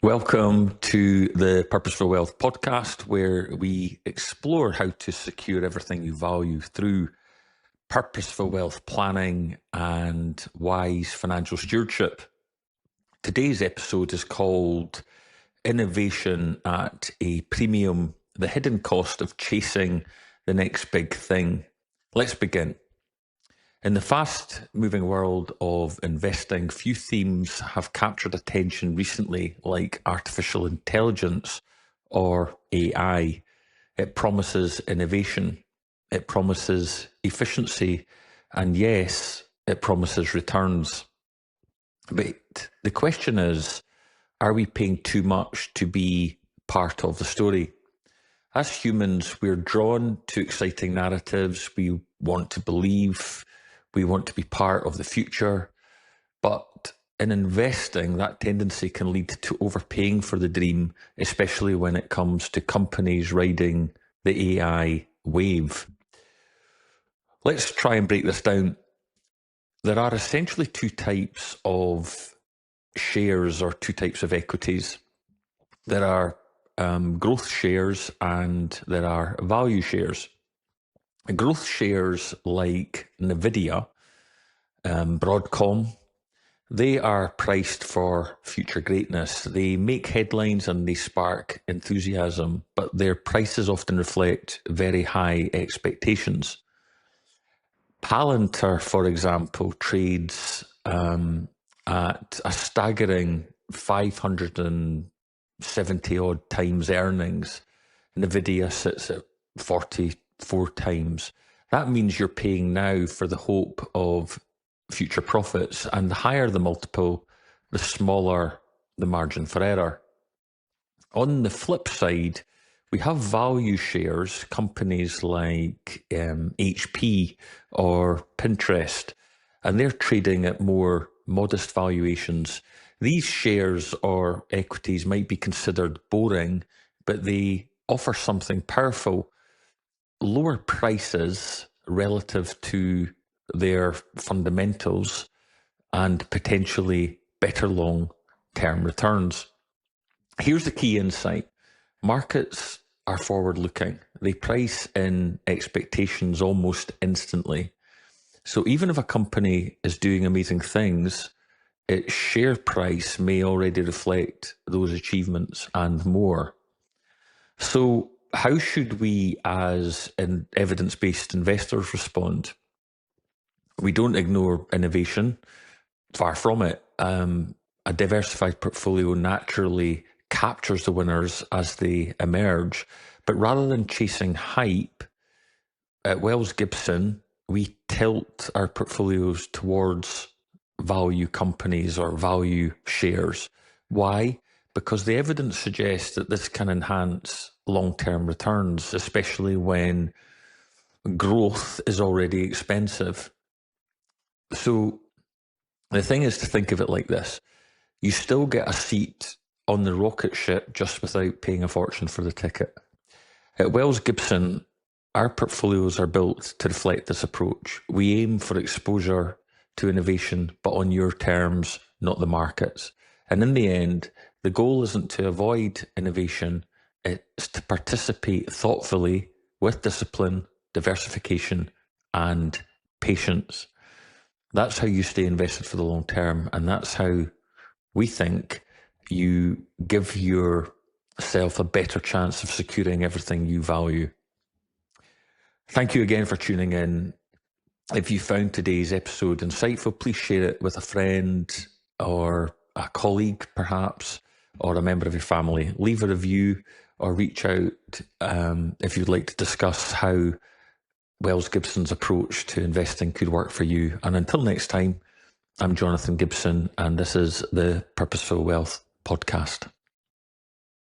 Welcome to the Purposeful Wealth podcast, where we explore how to secure everything you value through purposeful wealth planning and wise financial stewardship. Today's episode is called Innovation at a Premium, the hidden cost of chasing the next big thing. Let's begin. In the fast-moving world of investing, few themes have captured attention recently like artificial intelligence or AI. It promises innovation, it promises efficiency, and yes, it promises returns. But the question is, are we paying too much to be part of the story? As humans, we're drawn to exciting narratives. We want to believe. We want to be part of the future. But in investing, that tendency can lead to overpaying for the dream, especially when it comes to companies riding the AI wave. Let's try and break this down. There are essentially two types of shares or two types of equities. There are growth shares and there are value shares. Growth shares like Nvidia, Broadcom, they are priced for future greatness. They make headlines and they spark enthusiasm, but their prices often reflect very high expectations. Palantir, for example, trades at a staggering 570 odd times earnings. Nvidia sits at 44 times. That means you're paying now for the hope of future profits, and the higher the multiple, the smaller the margin for error. On the flip side, we have value shares, companies like HP or Pinterest, and they're trading at more modest valuations. These shares or equities might be considered boring, but they offer something powerful: lower prices relative to their fundamentals and potentially better long-term returns. Here's the key insight. Markets are forward-looking. They price in expectations almost instantly. So even if a company is doing amazing things, its share price may already reflect those achievements and more. So how should we as evidence-based investors respond? We don't ignore innovation, far from it. A diversified portfolio naturally captures the winners as they emerge, but rather than chasing hype, at Wells Gibson, we tilt our portfolios towards value companies or value shares. Why? Because the evidence suggests that this can enhance long-term returns, especially when growth is already expensive. So the thing is to think of it like this. You still get a seat on the rocket ship just without paying a fortune for the ticket. At Wells Gibson, our portfolios are built to reflect this approach. We aim for exposure to innovation, but on your terms, not the market's. And in the end, the goal isn't to avoid innovation, it's to participate thoughtfully with discipline, diversification, and patience. That's how you stay invested for the long term, and that's how we think you give yourself a better chance of securing everything you value. Thank you again for tuning in. If you found today's episode insightful, please share it with a friend or a colleague, perhaps, or a member of your family. Leave a review or reach out if you'd like to discuss how Wells Gibson's approach to investing could work for you. And until next time, I'm Jonathan Gibson, and this is the Purposeful Wealth podcast.